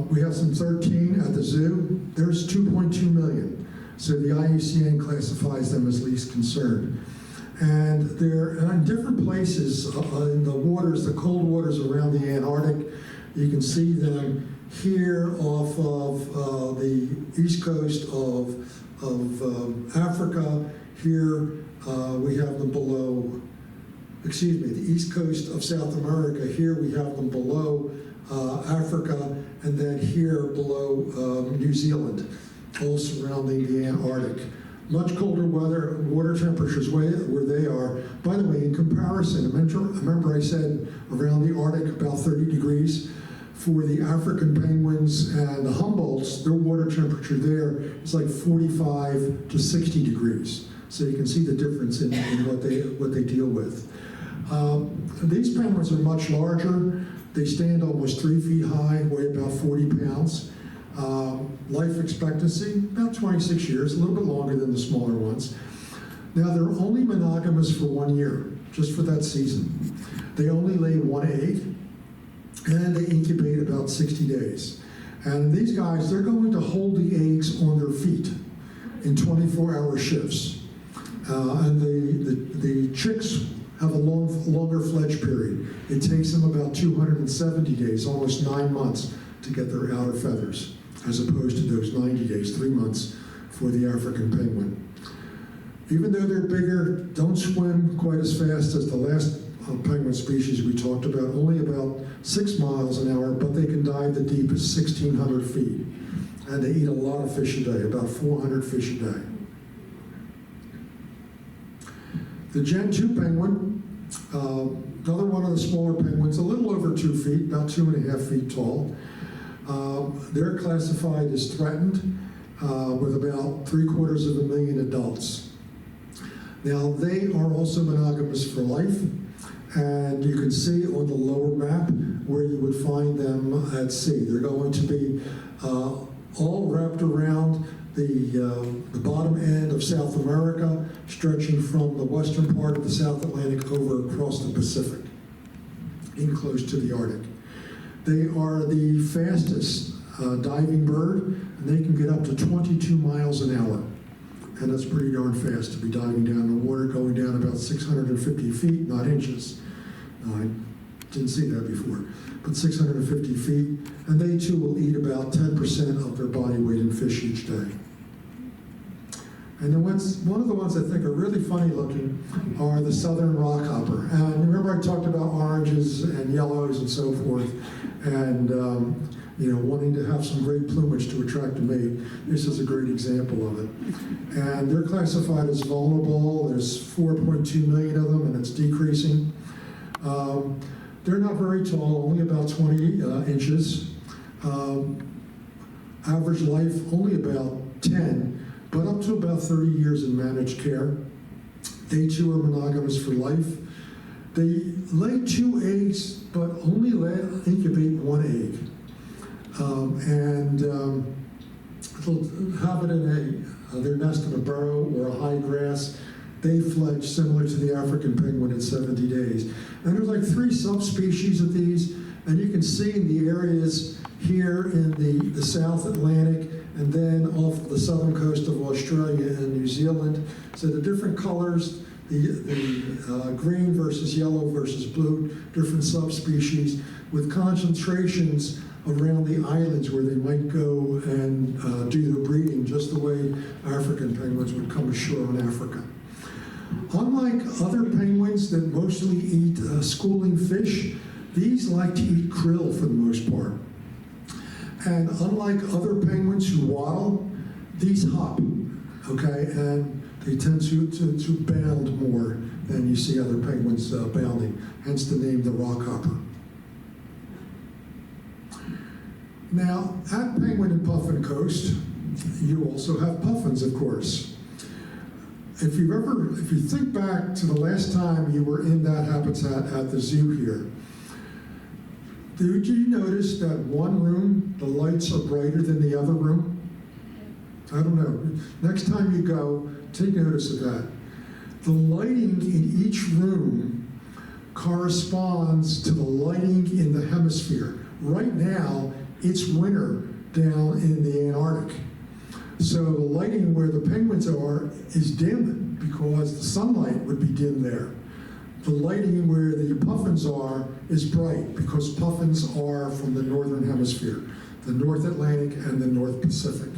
we have some 13 at the zoo. There's 2.2 million. So the IUCN classifies them as least concern. And they're in different places in the waters, the cold waters around the Antarctic. You can see them here off of the east coast of Africa. Here we have them below, the east coast of South America. Here we have them below Africa, and then here below New Zealand, all surrounding the Antarctic. Much colder weather, water temperatures where they are. By the way, in comparison, remember I said around the Arctic about 30 degrees. For the African penguins and the Humboldts, their water temperature there is like 45 to 60 degrees. So you can see the difference in what they deal with. These penguins are much larger. They stand almost 3 feet high, weigh about 40 pounds. Life expectancy, about 26 years, a little bit longer than the smaller ones. Now, they're only monogamous for 1 year, just for that season. They only lay 1 egg, and they incubate about 60 days. And these guys, they're going to hold the eggs on their feet in 24-hour shifts. And the chicks have a longer fledge period. It takes them about 270 days, almost 9 months, to get their outer feathers, as opposed to those 90 days, 3 months for the African penguin. Even though they're bigger, don't swim quite as fast as the last penguin species we talked about, only about 6 miles an hour, but they can dive the deepest, 1,600 feet. And they eat a lot of fish a day, about 400 fish a day. The Gen 2 penguin, another one of the smaller penguins, a little over 2 feet, about 2.5 feet tall. They're classified as threatened with about 750,000 adults. Now, they are also monogamous for life, and you can see on the lower map where you would find them at sea. They're going to be all wrapped around the bottom end of South America, stretching from the western part of the South Atlantic over across the Pacific, in close to the Arctic. They are the fastest diving bird, and they can get up to 22 miles an hour. And that's pretty darn fast to be diving down in the water, going down about 650 feet, not inches. I didn't see that before, but 650 feet. And they too will eat about 10% of their body weight in fish each day. And then one of the ones I think are really funny looking are the southern rockhopper. And remember I talked about oranges and yellows and so forth, and wanting to have some great plumage to attract a mate. This is a great example of it. And they're classified as vulnerable. There's 4.2 million of them, and it's decreasing. They're not very tall, only about 20 inches. Average life, only about 10, but up to about 30 years in managed care. They too are monogamous for life. They lay 2 eggs, but only incubate 1 egg. They'll have it in their nest in a burrow or a high grass. They fledge similar to the African penguin in 70 days. And there's like 3 subspecies of these, and you can see in the areas here in the South Atlantic and then off the southern coast of Australia and New Zealand. So the different colors, the green versus yellow versus blue, different subspecies with concentrations around the islands where they might go and do their breeding, just the way African penguins would come ashore in Africa. Unlike other penguins that mostly eat schooling fish, these like to eat krill for the most part. And unlike other penguins who waddle, these hop, okay? And they tend to bound more than you see other penguins bounding, hence the name the rockhopper. Now, at Penguin and Puffin Coast, you also have puffins, of course. If you think back to the last time you were in that habitat at the zoo here, did you notice that one room, the lights are brighter than the other room? I don't know. Next time you go, take notice of that. The lighting in each room corresponds to the lighting in the hemisphere. Right now, it's winter down in the Antarctic. So the lighting where the penguins are is dim because the sunlight would be dim there. The lighting where the puffins are is bright because puffins are from the northern hemisphere, the North Atlantic and the North Pacific.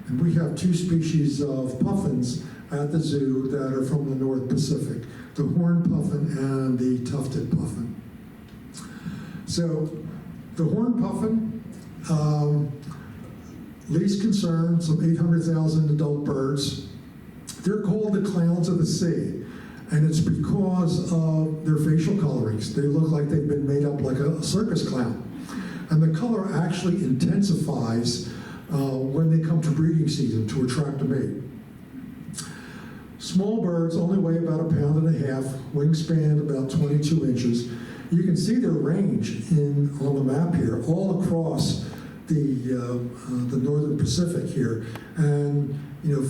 And we have two species of puffins at the zoo that are from the North Pacific, the horned puffin and the tufted puffin. So the horned puffin, least concern, some 800,000 adult birds. They're called the clowns of the sea, and it's because of their facial colorings. They look like they've been made up like a circus clown. And the color actually intensifies when they come to breeding season to attract a mate. Small birds only weigh about 1.5 pounds, wingspan about 22 inches. You can see their range on the map here, all across the northern Pacific here. And,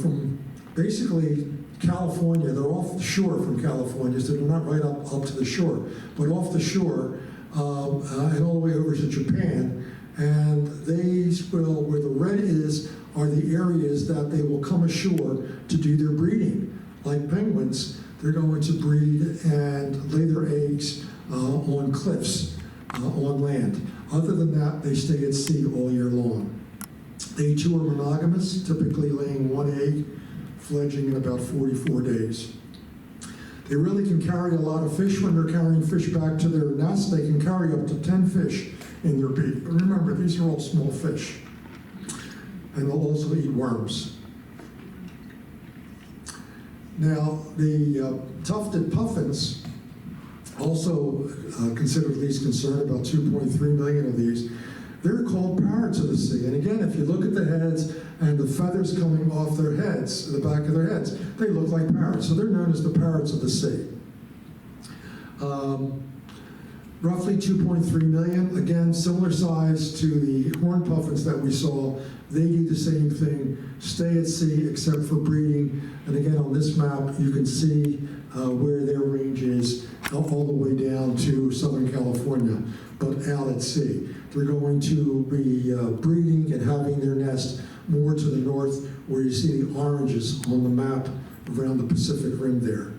from basically California, they're off the shore from California, so they're not right up to the shore, but off the shore and all the way over to Japan. And these will, where the red is, are the areas that they will come ashore to do their breeding. Like penguins, they're going to breed and lay their eggs on cliffs, on land. Other than that, they stay at sea all year long. They too are monogamous, typically laying one egg, fledging in about 44 days. They really can carry a lot of fish. When they're carrying fish back to their nest, they can carry up to 10 fish in their beak. But remember, these are all small fish. And they'll also eat worms. Now, the tufted puffins, also considered least concern, about 2.3 million of these. They're called parrots of the sea. And again, if you look at the heads and the feathers coming off their heads, the back of their heads, they look like parrots. So they're known as the parrots of the sea. Roughly 2.3 million. Again, similar size to the horned puffins that we saw. They do the same thing, stay at sea except for breeding. And again, on this map, you can see where their range is, all the way down to Southern California, but out at sea. They're going to be breeding and having their nest more to the north, where you see the oranges on the map around the Pacific Rim there.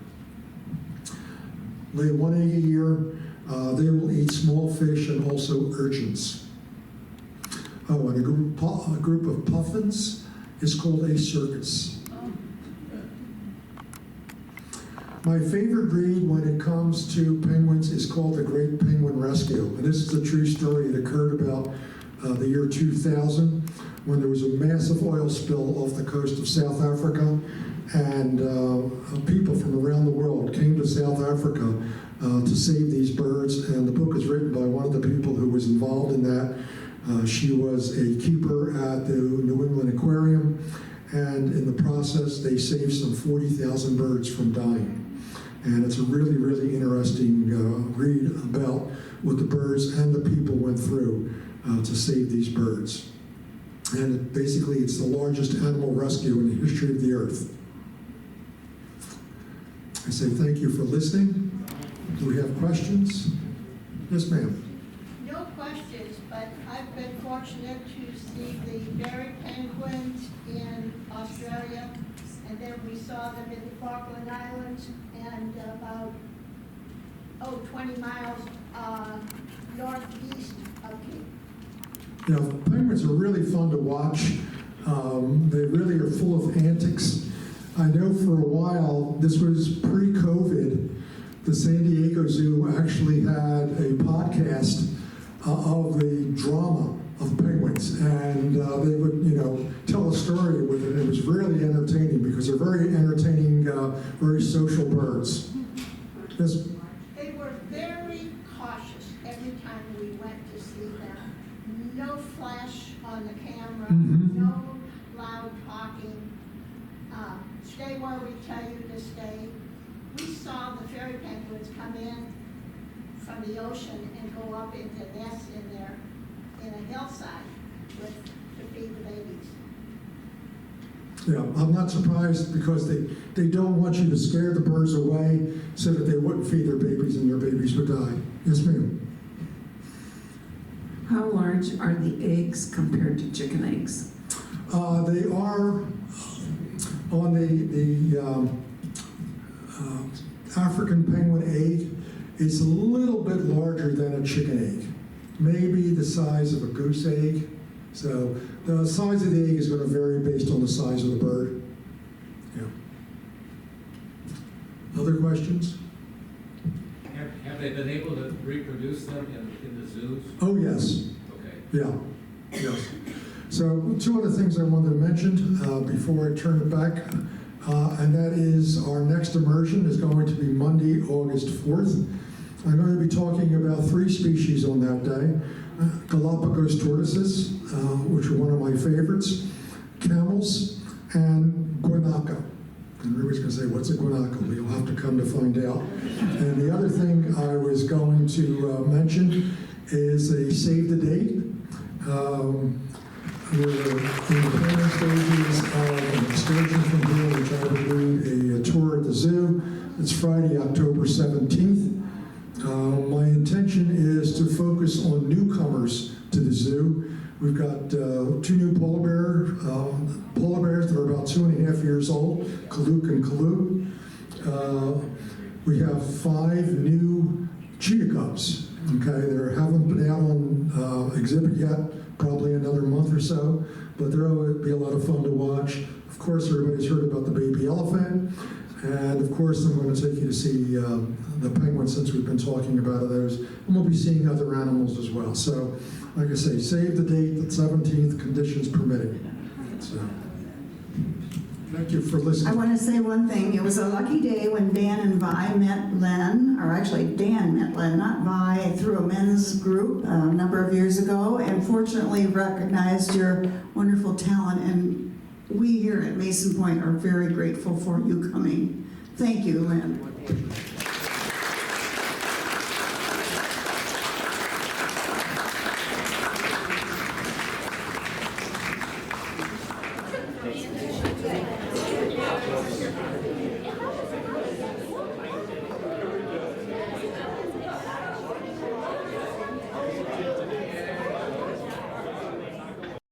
Lay one egg a year. They will eat small fish and also urchins. Oh, and a group of puffins is called a circus. My favorite breed when it comes to penguins is called the Great Penguin Rescue. And this is a true story. It occurred about the year 2000 when there was a massive oil spill off the coast of South Africa. And people from around the world came to South Africa to save these birds. And the book is written by one of the people who was involved in that. She was a keeper at the New England Aquarium. And in the process, they saved some 40,000 birds from dying. And it's a really, really interesting read about what the birds and the people went through to save these birds. And basically, it's the largest animal rescue in the history of the earth. I say thank you for listening. Do we have questions? Yes, ma'am. No questions, but I've been fortunate to see the berry penguins in Australia, and then we saw them in the Falkland Islands and about 20 miles northeast of Cape. You know, penguins are really fun to watch. They really are full of antics. I know for a while, this was pre-COVID, the San Diego Zoo actually had a podcast of the drama of penguins, and they would, tell a story with it. It was really entertaining because they're very entertaining, very social birds. Yes. They were very cautious every time we went to see them. No flash on the camera, no loud talking. Stay where we tell you to stay. We saw the fairy penguins come in from the ocean and go up into nests in a hillside to feed the babies. Yeah, I'm not surprised because they don't want you to scare the birds away so that they wouldn't feed their babies and their babies would die. Yes, ma'am. How large are the eggs compared to chicken eggs? They are on the African penguin egg. It's a little bit larger than a chicken egg, maybe the size of a goose egg. So the size of the egg is going to vary based on the size of the bird. Yeah. Other questions? Have they been able to reproduce them in the zoos? Oh, yes. Okay. Yeah. Yes. So two other things I wanted to mention before I turn it back, and that is our next immersion is going to be Monday, August 4th. I'm going to be talking about 3 species on that day. Galapagos tortoises, which are one of my favorites, camels, and guanaco. And everybody's going to say, what's a guanaco? Well, you'll have to come to find out. And the other thing I was going to mention is a save the date. We're in the planning stages of an excursion from here, which I would lead a tour at the zoo. It's Friday, October 17th. My intention is to focus on newcomers to the zoo. We've got 2 new polar bears that are about 2.5 years old, Kaluk and Kalu. We have 5 new cheetah cubs. Okay, they haven't been out on exhibit yet, probably another month or so, but there'll be a lot of fun to watch. Of course, everybody's heard about the baby elephant. And of course, I'm going to take you to see the penguins since we've been talking about those. And we'll be seeing other animals as well. So, like I say, save the date, the 17th, conditions permitting. So, thank you for listening. I want to say one thing. It was a lucky day when Dan and Vi met Len, or actually Dan met Len, not Vi, through a men's group a number of years ago, and fortunately recognized your wonderful talent. And we here at Mason Pointe are very grateful for you coming. Thank you, Len.